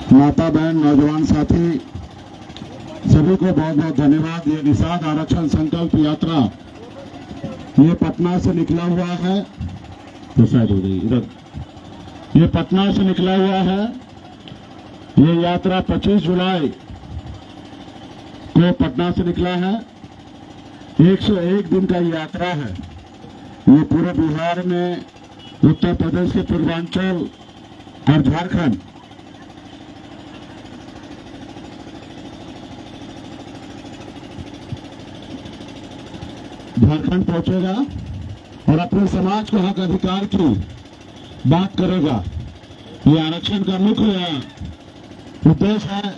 माता बहन नौजवान साथी सभी को बहुत बहुत धन्यवाद। ये निषाद आरक्षण संकल्प यात्रा ये पटना से निकला हुआ है, तो शायद हो गई इधर। ये पटना से निकला हुआ है। ये यात्रा 25 जुलाई को पटना से निकला है। 101 दिन का यात्रा है। ये पूरे बिहार में, उत्तर प्रदेश के पूर्वांचल और झारखंड, पहुंचेगा और अपने समाज को हक अधिकार की बात करेगा। ये आरक्षण का मुख्य उद्देश्य है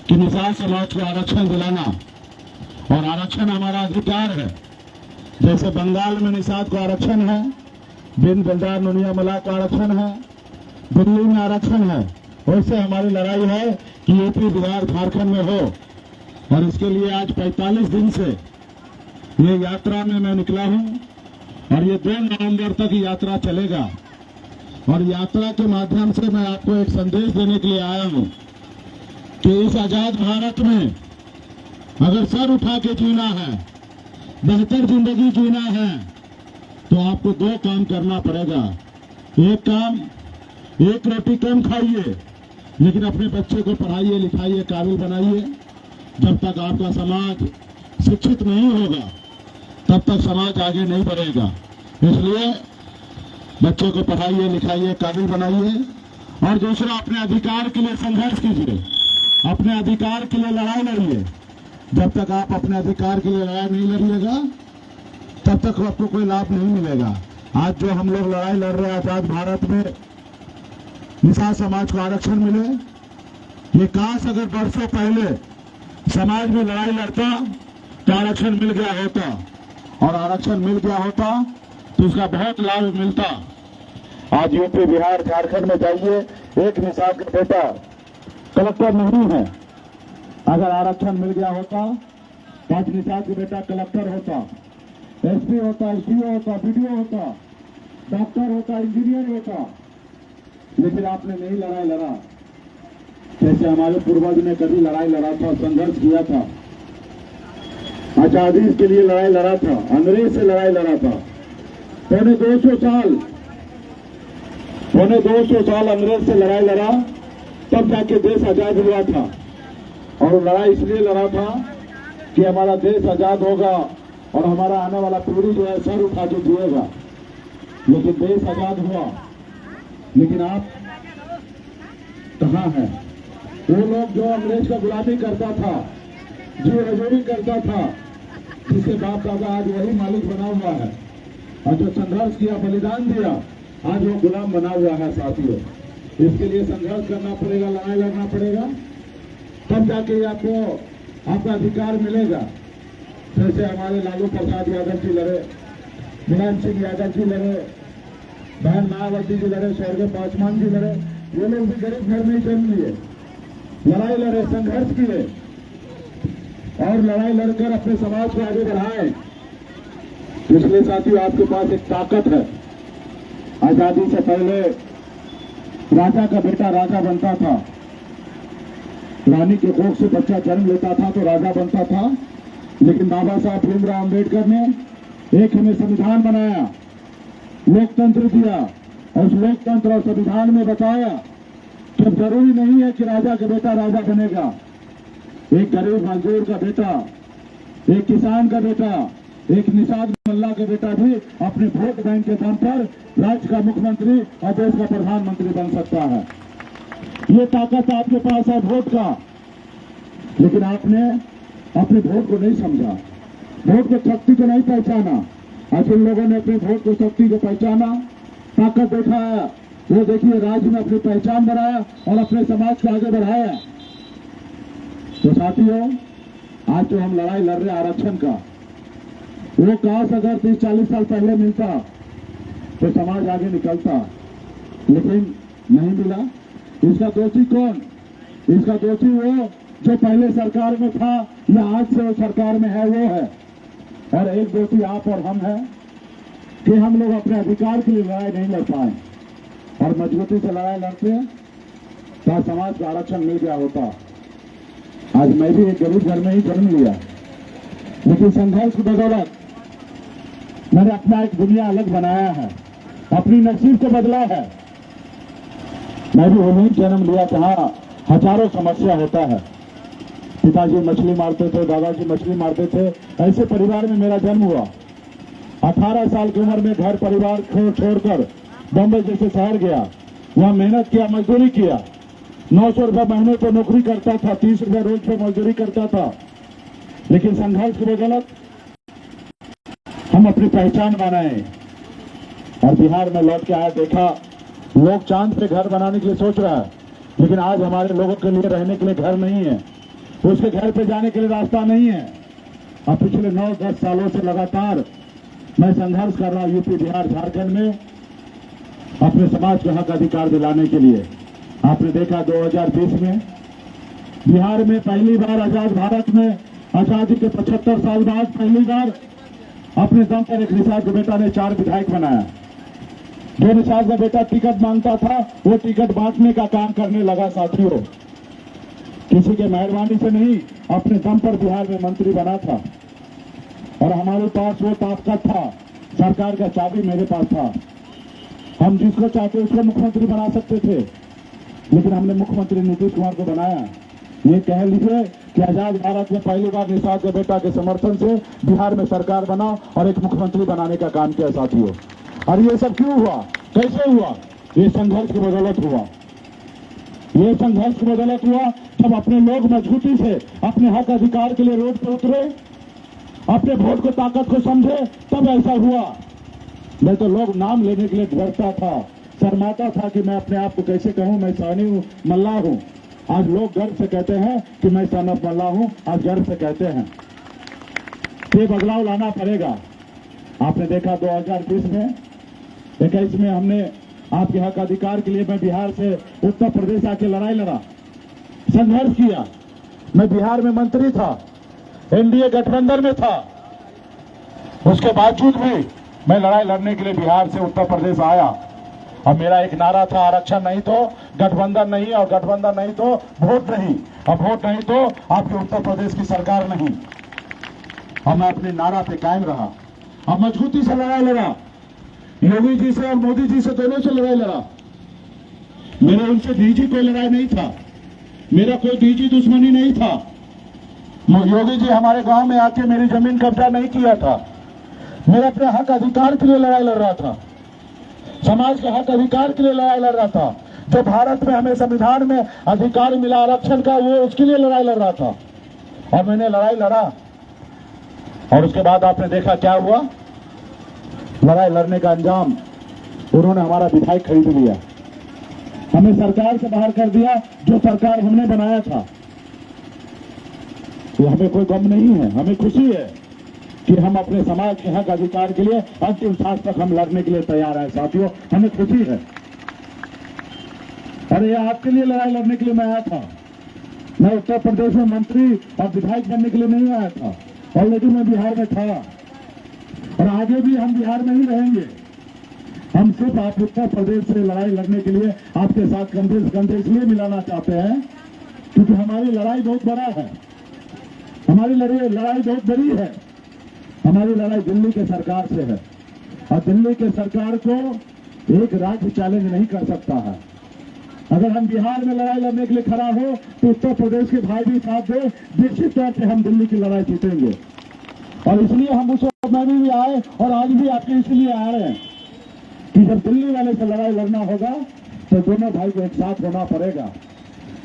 कि निषाद समाज को आरक्षण दिलाना, और आरक्षण हमारा अधिकार है। जैसे बंगाल में निषाद को आरक्षण है, बिन बंजार नुनिया मला को आरक्षण है, दिल्ली में आरक्षण है, वैसे हमारी लड़ाई है कि यूपी बिहार झारखंड में हो। और इसके लिए आज 45 दिन से ये यात्रा में मैं निकला हूं और ये 2 नवंबर तक यात्रा चलेगा। और यात्रा के माध्यम से मैं आपको एक संदेश देने के लिए आया हूं कि इस आजाद भारत में अगर सर उठा के जीना है, बेहतर जिंदगी जीना है, तो आपको 2 काम करना पड़ेगा। एक काम, 1 रोटी कम खाइए, लेकिन अपने बच्चे को पढ़ाइए लिखाइए, काबिल बनाइए। जब तक आपका समाज शिक्षित नहीं होगा तब तक समाज आगे नहीं बढ़ेगा। इसलिए बच्चों को पढ़ाइए लिखाइए, काबिल बनाइए। और दूसरा, अपने अधिकार के लिए संघर्ष कीजिए, अपने अधिकार के लिए लड़ाई लड़िए। जब तक आप अपने अधिकार के लिए लड़ाई नहीं लड़िएगा तब तक आपको कोई लाभ नहीं मिलेगा। आज जो हम लोग लड़ाई लड़ रहे हैं आजाद भारत में, निषाद समाज को आरक्षण मिले, ये काश अगर वर्षों पहले समाज में लड़ाई लड़ता तो आरक्षण मिल गया होता, और आरक्षण मिल गया होता तो उसका बहुत लाभ मिलता। आज यूपी बिहार झारखंड में जाइए, एक निषाद का बेटा कलेक्टर नहीं है। अगर आरक्षण मिल गया होता तो आज निषाद का बेटा कलेक्टर होता, एसपी होता, एसडीओ होता, बीडीओ होता, डॉक्टर होता, इंजीनियर होता। लेकिन आपने नहीं लड़ाई लड़ा जैसे हमारे पूर्वज ने कभी लड़ाई लड़ा था, संघर्ष किया था, आजादी के लिए लड़ाई लड़ा था, अंग्रेज से लड़ाई लड़ा था। पौने 200 साल अंग्रेज से लड़ाई लड़ा, तब जाके देश आजाद हुआ था। और लड़ाई इसलिए लड़ा था कि हमारा देश आजाद होगा और हमारा आने वाला पीढ़ी जो है सर उठा के जिएगा। लेकिन देश आजाद हुआ, लेकिन आप कहाँ हैं? वो लोग जो अंग्रेज का गुलामी करता था, जो हजूरी करता था, जिसके बाप दादा आज वही मालिक बना हुआ है, और जो संघर्ष किया, बलिदान दिया, आज वो गुलाम बना हुआ है। साथियों, इसके लिए संघर्ष करना पड़ेगा, लड़ाई लड़ना पड़ेगा, तब जाके आपको आपका अधिकार मिलेगा। जैसे हमारे लालू प्रसाद यादव जी लड़े, मुलायम सिंह यादव जी लड़े, बहन मायावती जी लड़े, स्वर्गीय पासवान जी लड़े। ये लोग भी गरीब घर में जन्म लिए, लड़ाई लड़े, संघर्ष किए और लड़ाई लड़कर अपने समाज को आगे बढ़ाए। इसलिए साथियों, आपके पास एक ताकत है। आजादी से पहले राजा का बेटा राजा बनता था, रानी के कोख से बच्चा जन्म लेता था तो राजा बनता था। लेकिन बाबा साहब भीमराव अम्बेडकर ने एक हमें संविधान बनाया, लोकतंत्र दिया, और उस लोकतंत्र और संविधान में बताया कि जरूरी नहीं है कि राजा का बेटा राजा बनेगा। एक गरीब मजदूर का बेटा, एक किसान का बेटा, एक निषाद मल्ला का बेटा भी अपने वोट बैंक के दम पर राज्य का मुख्यमंत्री और देश का प्रधानमंत्री बन सकता है। ये ताकत आपके पास है वोट का, लेकिन आपने अपने वोट को नहीं समझा, वोट को शक्ति को नहीं पहचाना। आज इन लोगों ने अपने वोट को शक्ति को पहचाना, ताकत दिखाया। वो देखिए, राज्य में अपनी पहचान बनाया और अपने समाज को आगे बढ़ाया। तो साथियों, आज जो हम लड़ाई लड़ रहे हैं आरक्षण का, वो काश अगर 30-40 साल पहले मिलता तो समाज आगे निकलता, लेकिन नहीं मिला। इसका दोषी कौन? इसका दोषी वो जो पहले सरकार में था या आज से वो सरकार में है, वो है। और एक दोषी आप और हम हैं कि हम लोग अपने अधिकार के लिए लड़ाई नहीं लड़ पाए। और मजबूती से लड़ाई लड़ते तो समाज का आरक्षण मिल गया होता। आज मैं भी एक गरीब घर में ही जन्म लिया, लेकिन संघर्ष की बदौलत मैंने अपना एक दुनिया अलग बनाया है, अपनी नसीब को बदला है। मैं भी वहीं जन्म लिया जहां हजारों समस्या होता है। पिताजी मछली मारते थे, दादाजी मछली मारते थे, ऐसे परिवार में मेरा जन्म हुआ। 18 साल की उम्र में घर परिवार छोड़कर बम्बई जैसे शहर गया, वहां मेहनत किया, मजदूरी किया। 900 रुपये महीने पे नौकरी करता था, 30 रुपये रोज पे मजदूरी करता था। लेकिन संघर्ष की बदौलत हम अपनी पहचान बनाए और बिहार में लौट के आया, देखा लोग चांद पे घर बनाने के लिए सोच रहा है, लेकिन आज हमारे लोगों के लिए रहने के लिए घर नहीं है, उसके घर पे जाने के लिए रास्ता नहीं है। अब पिछले 9-10 सालों से लगातार मैं संघर्ष कर रहा हूं यूपी, बिहार, झारखंड में अपने समाज को हक अधिकार दिलाने के लिए। आपने देखा 2020 में बिहार में पहली बार आजाद भारत में आजादी के 75 साल बाद पहली बार अपने दम पर एक निषाद का बेटा ने 4 विधायक बनाया। जो निषाद का बेटा टिकट मांगता था, वो टिकट बांटने का काम करने लगा। साथियों, किसी के मेहरबानी से नहीं, अपने दम पर बिहार में मंत्री बना था। और हमारे पास वो ताकत था, सरकार का चाबी मेरे पास था। हम जिसको चाहते उसको मुख्यमंत्री बना सकते थे, लेकिन हमने मुख्यमंत्री नीतीश कुमार को बनाया। ये कह लीजिए कि आजाद भारत में पहली बार निषाद के बेटा के समर्थन से बिहार में सरकार बना और एक मुख्यमंत्री बनाने का काम किया। साथियों, और ये सब क्यों हुआ, कैसे हुआ? ये संघर्ष की बदौलत हुआ। ये संघर्ष की बदौलत हुआ जब अपने लोग मजबूती से अपने हक अधिकार के लिए रोड पर उतरे, अपने वोट को ताकत को समझे, तब ऐसा हुआ। नहीं तो लोग नाम लेने के लिए डरता था, शर्माता था कि मैं अपने आप को कैसे कहूं मैं सहनी हूं, मल्लाह हूं। आज लोग गर्व से कहते हैं कि मैं सन ऑफ मल्लाह हूं, आज गर्व से कहते हैं। ये बदलाव लाना पड़ेगा। आपने देखा 2020 में 21 में हमने आपके हक अधिकार के लिए मैं बिहार से उत्तर प्रदेश आके लड़ाई लड़ा, संघर्ष किया। मैं बिहार में मंत्री था, एनडीए गठबंधन में था, उसके बावजूद भी मैं लड़ाई लड़ने के लिए बिहार से उत्तर प्रदेश आया। और मेरा एक नारा था, आरक्षण नहीं तो गठबंधन नहीं, और गठबंधन नहीं तो वोट नहीं, और वोट नहीं तो आपके उत्तर प्रदेश की सरकार नहीं। और मैं अपने नारा पे कायम रहा और मजबूती से लड़ाई लड़ा। योगी जी से और मोदी जी से दोनों से लड़ाई लड़ा। मेरा उनसे निजी कोई लड़ाई नहीं था, मेरा कोई निजी दुश्मनी नहीं था। योगी जी हमारे गांव में आके मेरी जमीन कब्जा नहीं किया था। मेरा अपने हक अधिकार के लिए लड़ाई लड़ रहा था, समाज के हक अधिकार के लिए लड़ाई लड़ रहा था। जो भारत में हमें संविधान में अधिकार मिला आरक्षण का, वो उसके लिए लड़ाई लड़ रहा था। और मैंने लड़ाई लड़ा, और उसके बाद आपने देखा क्या हुआ। लड़ाई लड़ने का अंजाम, उन्होंने हमारा विधायक खरीद लिया, हमें सरकार से बाहर कर दिया, जो सरकार हमने बनाया था। तो हमें कोई गम नहीं है, हमें खुशी है कि हम अपने समाज के हक अधिकार के लिए अंतिम सांस तक हम लड़ने के लिए तैयार हैं। साथियों, हमें खुशी है। अरे आपके लिए लड़ाई लड़ने के लिए मैं आया था। मैं उत्तर प्रदेश में मंत्री और विधायक बनने के लिए नहीं आया था, ऑलरेडी मैं बिहार में था और आगे भी हम बिहार में ही रहेंगे। हम सिर्फ आप उत्तर प्रदेश से लड़ाई लड़ने के लिए आपके साथ कंधे से कंधे इसलिए मिलाना चाहते हैं क्योंकि हमारी लड़ाई बहुत बड़ा है, हमारी लड़ाई बहुत बड़ी है। हमारी लड़ाई दिल्ली के सरकार से है, और दिल्ली के सरकार को एक राज्य चैलेंज नहीं कर सकता है। अगर हम बिहार में लड़ाई लड़ने के लिए खड़ा हो तो उत्तर प्रदेश के भाई भी साथ दे, निश्चित तौर से हम दिल्ली की लड़ाई जीतेंगे। और इसलिए हम उस वक्त में भी आए और आज भी आपके इसलिए आ रहे हैं कि जब दिल्ली वाले से लड़ाई लड़ना होगा तो दोनों भाई को एक साथ होना पड़ेगा।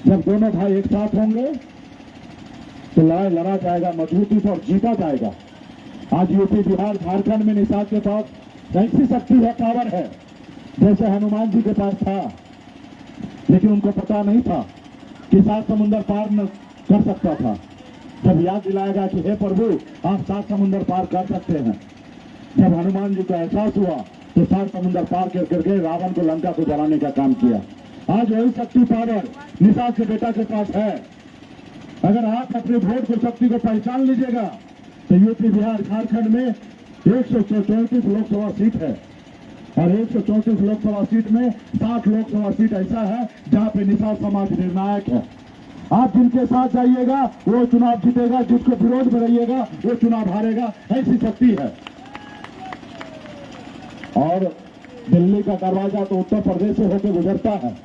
जब दोनों भाई एक साथ होंगे तो लड़ाई लड़ा जाएगा, मजबूती से और जीता जाएगा। आज यूपी, बिहार, झारखंड में निषाद के पास ऐसी शक्ति है, पावर है, जैसे हनुमान जी के पास था। लेकिन उनको पता नहीं था कि 7 समुंदर पार न कर सकता था। जब याद दिलाएगा कि हे प्रभु, आप 7 समुंदर पार कर सकते हैं। जब हनुमान जी को एहसास हुआ तो 7 समुंदर पार करके रावण को लंका को जलाने का काम किया। आज वही शक्ति, पावर निषाद के बेटा के पास है। अगर आप अपने वोट को, शक्ति को पहचान लीजिएगा तो यूपी, बिहार, झारखंड में 134 लोकसभा सीट है। और 134 लोकसभा सीट में 60 लोकसभा सीट ऐसा है जहां पे निषाद समाज निर्णायक है। आप जिनके साथ जाइएगा वो चुनाव जीतेगा, जिसको विरोध में रहिएगा वो चुनाव हारेगा, ऐसी शक्ति है। और दिल्ली का दरवाजा तो उत्तर प्रदेश से होकर गुजरता है।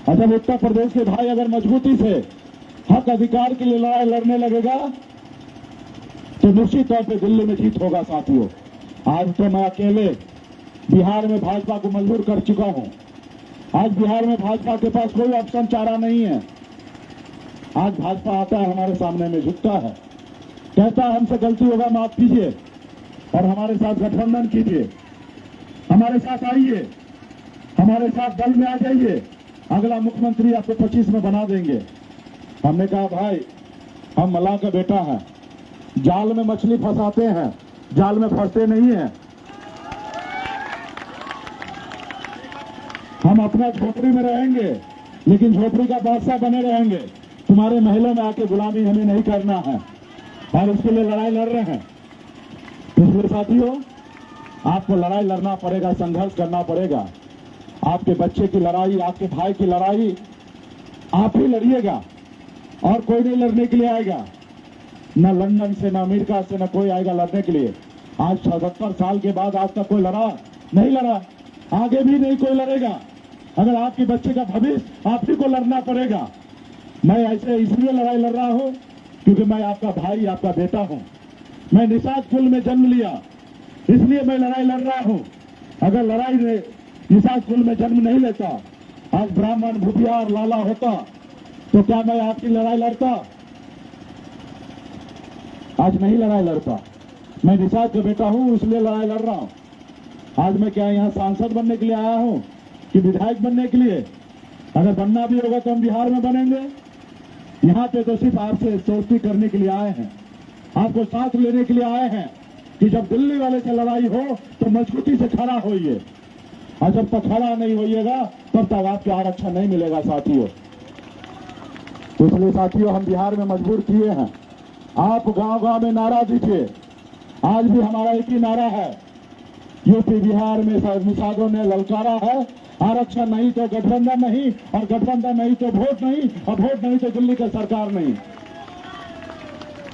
और जब उत्तर प्रदेश के भाई अगर मजबूती से हक अधिकार के लिए लड़ाई लड़ने लगेगा तो निश्चित तौर पे दिल्ली में जीत होगा। साथियों, आज तो मैं अकेले बिहार में भाजपा को मजबूर कर चुका हूं। आज बिहार में भाजपा के पास कोई ऑप्शन चारा नहीं है। आज भाजपा आता है, हमारे सामने में झुकता है, कहता है हमसे गलती होगा माफ कीजिए और हमारे साथ गठबंधन कीजिए, हमारे साथ आइए, हमारे साथ दल में आ जाइए, अगला मुख्यमंत्री आपको 25 में बना देंगे। हमने कहा भाई हम मल्लाह का बेटा है, जाल में मछली फंसाते हैं, जाल में फंसते नहीं हैं। हम अपना झोपड़ी में रहेंगे लेकिन झोपड़ी का बादशाह बने रहेंगे। तुम्हारे महलों में आके गुलामी हमें नहीं करना है और इसके लिए लड़ाई लड़ रहे हैं। इसलिए साथियों, आपको लड़ाई लड़ना पड़ेगा, संघर्ष करना पड़ेगा। आपके बच्चे की लड़ाई, आपके भाई की लड़ाई आप ही लड़िएगा और कोई नहीं लड़ने के लिए आएगा। न लंदन से, न अमेरिका से, न कोई आएगा लड़ने के लिए। आज 77 साल के बाद आज तक कोई लड़ा नहीं, लड़ा, आगे भी नहीं कोई लड़ेगा। अगर आपके बच्चे का भविष्य आप ही को लड़ना पड़ेगा। मैं ऐसे इसलिए लड़ाई लड़ रहा हूं क्योंकि मैं आपका भाई, आपका बेटा हूं। मैं निषाद कुल में जन्म लिया, इसलिए मैं लड़ाई लड़ रहा हूं। अगर लड़ाई निषाद कुल में जन्म नहीं लेता, आज ब्राह्मण, भूतिया और लाला होता, तो क्या मैं आपकी लड़ाई लड़ता? आज नहीं लड़ाई लड़ता। मैं निषाद का बेटा हूं, इसलिए लड़ाई लड़ रहा हूं। आज मैं क्या यहाँ सांसद बनने के लिए आया हूं कि विधायक बनने के लिए? अगर बनना भी होगा तो हम बिहार में बनेंगे। यहाँ पे तो सिर्फ आपसे दोस्ती करने के लिए आए हैं, आपको साथ लेने के लिए आए हैं कि जब दिल्ली वाले से लड़ाई हो तो मजबूती से खड़ा होइए, और जब तक खड़ा नहीं होइएगा तब तक आपको आरक्षण नहीं मिलेगा साथियों। तो इसलिए साथियों, हम बिहार में मजबूर किए हैं। आप गांव-गांव में नारा दीजिए। आज भी हमारा एक ही नारा है, यूपी बिहार में निषादों ने ललकारा है, आरक्षण नहीं तो गठबंधन नहीं, और गठबंधन नहीं तो वोट नहीं, और वोट नहीं तो दिल्ली की सरकार नहीं।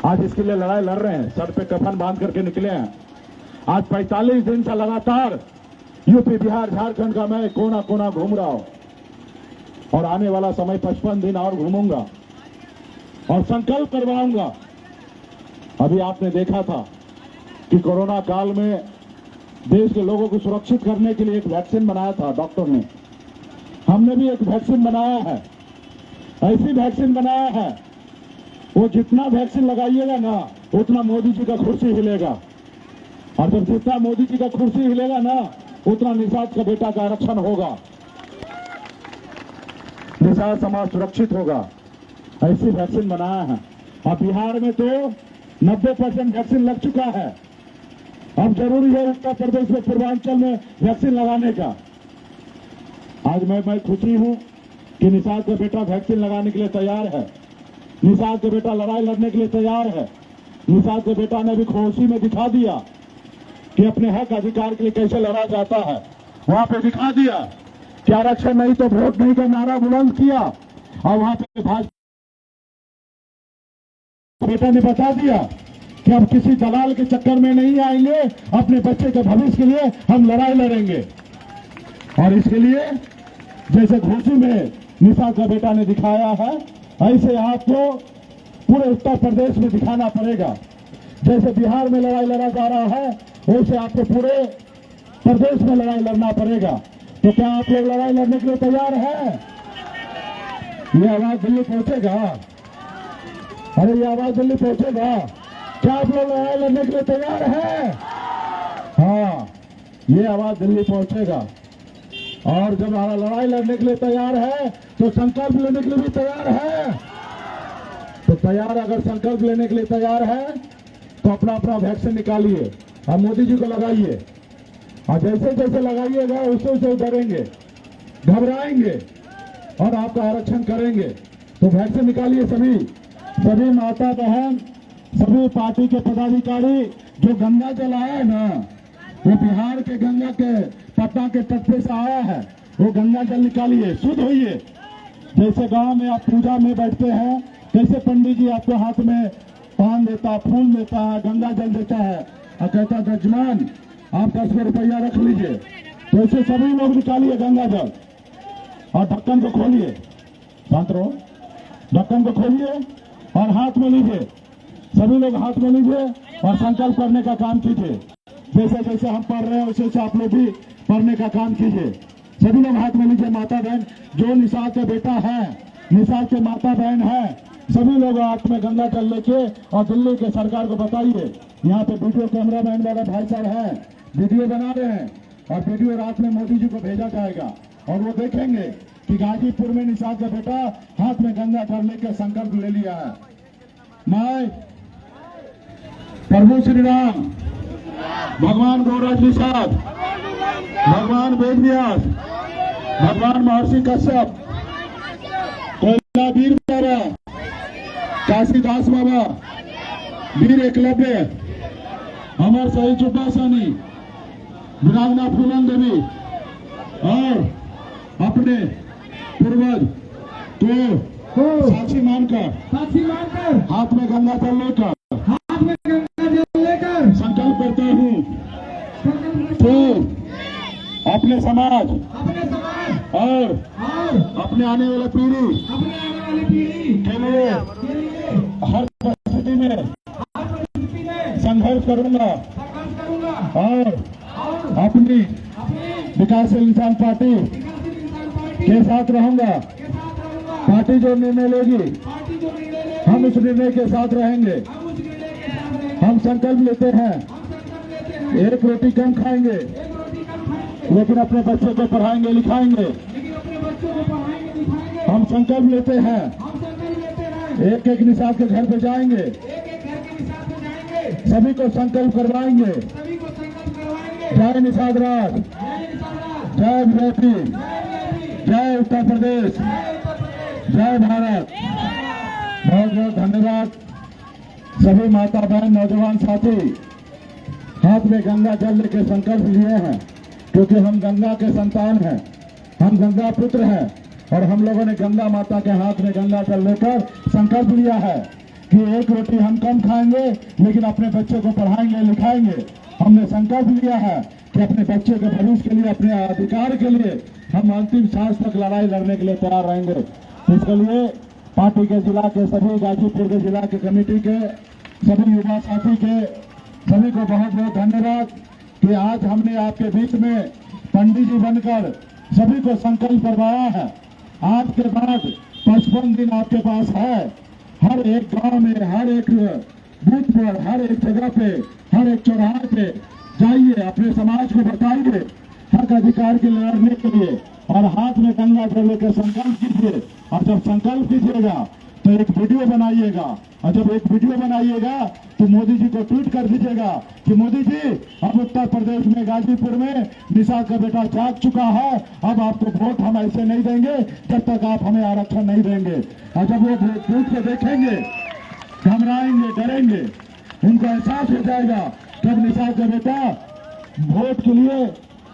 आज इसके लिए लड़ाई लड़ रहे हैं, सर पे कफन बांध करके निकले हैं। आज 45 दिन से लगातार यूपी, बिहार, झारखंड का मैं कोना कोना घूम रहा हूं और आने वाला समय 55 दिन और घूमूंगा और संकल्प करवाऊंगा। अभी आपने देखा था कि कोरोना काल में देश के लोगों को सुरक्षित करने के लिए एक वैक्सीन बनाया था डॉक्टर ने। हमने भी एक वैक्सीन बनाया है, ऐसी वैक्सीन बनाया है, वो जितना वैक्सीन लगाइएगा ना उतना मोदी जी का कुर्सी हिलेगा, और जब जितना मोदी जी का कुर्सी हिलेगा ना उतना निषाद का बेटा का आरक्षण होगा, निषाद समाज सुरक्षित होगा। ऐसी वैक्सीन बनाया है। और बिहार में तो 90% वैक्सीन लग चुका है। अब जरूरी है उत्तर प्रदेश में, पूर्वांचल में वैक्सीन लगाने का। आज मैं खुशी हूं कि निषाद का बेटा वैक्सीन लगाने के लिए तैयार है, निषाद का बेटा लड़ाई लड़ने के लिए तैयार है। निषाद के बेटा ने भी खोसी में दिखा दिया कि अपने हक अधिकार के लिए कैसे लड़ा जाता है। वहां पे दिखा दिया कि आरक्षण नहीं तो वोट नहीं का नारा बुलंद किया, और वहां पे भाजपा बेटा ने बता दिया कि अब किसी दलाल के चक्कर में नहीं आएंगे, अपने बच्चे के भविष्य के लिए हम लड़ाई लड़ेंगे। और इसके लिए जैसे घोसी में निषाद का बेटा ने दिखाया है, ऐसे आपको पूरे उत्तर प्रदेश में दिखाना पड़ेगा। जैसे बिहार में लड़ाई लड़ा जा रहा है, वैसे आपको पूरे प्रदेश में लड़ाई लड़ना पड़ेगा। तो क्या आप लोग लड़ाई लड़ने के लिए तैयार हैं? ये आवाज दिल्ली पहुंचेगा? अरे ये आवाज दिल्ली पहुंचेगा? क्या आप लोग लड़ाई लड़ने के लिए तैयार हैं? हाँ, ये आवाज दिल्ली पहुंचेगा। और जब हमारा लड़ाई लड़ने के लिए तैयार है तो संकल्प लेने के लिए भी तैयार है। तो तैयार, अगर संकल्प लेने के लिए तैयार है तो अपना अपना वैक्सीन निकालिए और मोदी जी को लगाइए। और जैसे जैसे लगाइएगा उससे उससे डरेंगे, घबराएंगे और आपका आरक्षण करेंगे। तो वैक्सीन निकालिए सभी माता बहन, सभी पार्टी के पदाधिकारी। जो गंगा जल आया ना, वो बिहार के गंगा के पटना के तट पे से आया है, वो गंगा जल निकालिए, शुद्ध होइए। जैसे गांव में आप पूजा में बैठते हैं, कैसे पंडित जी आपको हाथ में पान देता, फूल देता है, गंगा जल देता है और कहता जजमान आप 10 रुपया रख लीजिए, तो ऐसे सभी लोग निकालिए गंगा जल और ढक्कन को खोलिए, शांत रहो, ढक्कन को खोलिए और हाथ में लीजिए, सभी लोग हाथ में लीजिए और संकल्प करने का काम कीजिए। जैसे जैसे हम पढ़ रहे हैं वैसे वैसे आप लोग भी पढ़ने का काम कीजिए। सभी लोग हाथ में लीजिए। माता बहन जो निषाद का बेटा है, निषाद के माता बहन है, सभी लोग हाथ में गंगा जल लेके और दिल्ली के सरकार को बताइए। यहाँ पे वीडियो कैमरा मैन वाला भाई साहब है, वीडियो बना रहे हैं और वीडियो रात में मोदी जी को भेजा जाएगा और वो देखेंगे कि गाजीपुर में निषाद का बेटा हाथ में गंगा जल लेकर संकल्प ले लिया है। मैं प्रभु श्री राम, भगवान गौराज निषाद, भगवान वेद व्यास, भगवान महर्षि कश्यप, कोयला वीर बाबा, काशीदास बाबा, वीर एकलव्य, अमर शहीद चुप्पा सैनी, वीरांगना फूलन देवी और अपने पूर्वज को साक्षी मानकर हाथ में गंगा जल लेकर संकल्प करता हूँ तो अपने समाज और अपने आने वाले पीढ़ी के लिए हर परिस्थिति में संघर्ष करूंगा और अपनी विकासशील इंसान पार्टी के साथ रहूंगा। पार्टी जो निर्णय लेगी हम उस निर्णय के साथ रहेंगे। हम संकल्प लेते हैं एक रोटी कम खाएंगे लेकिन अपने बच्चों को पढ़ाएंगे लिखाएंगे। हम संकल्प लेते हैं एक एक निषाद के घर पे जाएंगे, सभी को संकल्प करवाएंगे। जय निषाद राज, जय बीजेपी, जय उत्तर प्रदेश, जय भारत। बहुत बहुत धन्यवाद। सभी माता बहन नौजवान साथी हाथ में गंगा जल लेके संकल्प लिए हैं, क्योंकि हम गंगा के संतान हैं, हम गंगा पुत्र हैं और हम लोगों ने गंगा माता के हाथ में गंगा जल लेकर संकल्प लिया है कि एक रोटी हम कम खाएंगे लेकिन अपने बच्चों को पढ़ाएंगे लिखाएंगे। हमने संकल्प लिया है कि अपने बच्चे के भविष्य के लिए, अपने अधिकार के लिए हम अंतिम सांस तक लड़ाई लड़ने के लिए तैयार रहेंगे। इसके लिए पार्टी के जिला के सभी, गाजीपुर के जिला के कमेटी के सभी युवा साथी के सभी को बहुत बहुत धन्यवाद कि आज हमने आपके बीच में पंडित जी बनकर सभी को संकल्प करवाया है। आज के बाद 55 दिन आपके पास है। हर एक गांव में, हर एक बूथ पर, हर एक जगह पे, हर एक चौराहे पे जाइए, अपने समाज को बताइए हक अधिकार के लड़ने के लिए और हाथ में गंगा जल लेकर संकल्प कीजिए। और जब संकल्प कीजिएगा तो एक वीडियो बनाइएगा और जब एक वीडियो बनाइएगा तो मोदी जी को ट्वीट कर दीजिएगा कि मोदी जी अब उत्तर प्रदेश में गाजीपुर में निषाद का बेटा जाग चुका है, अब आपको वोट हम ऐसे नहीं देंगे जब तक आप हमें आरक्षण नहीं देंगे। और जब वो ट्वीट को देखेंगे घबराएंगे, डरेंगे, उनको एहसास हो जाएगा जब निषाद का बेटा वोट के लिए,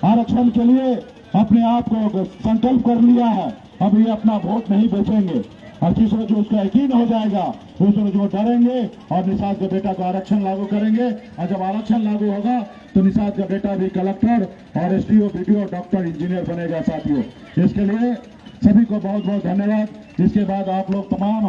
आरक्षण के लिए अपने आप को संकल्प कर लिया है, अब ये अपना वोट नहीं बेचेंगे। और जिस रोज उसका यकीन हो जाएगा उस रोज वो डरेंगे और निषाद के बेटा को आरक्षण लागू करेंगे। और जब आरक्षण लागू होगा तो निषाद का बेटा भी कलेक्टर और एसडीओ, बीडीओ, डॉक्टर, इंजीनियर बनेगा। साथियों, इसके लिए सभी को बहुत बहुत धन्यवाद। इसके बाद आप लोग तमाम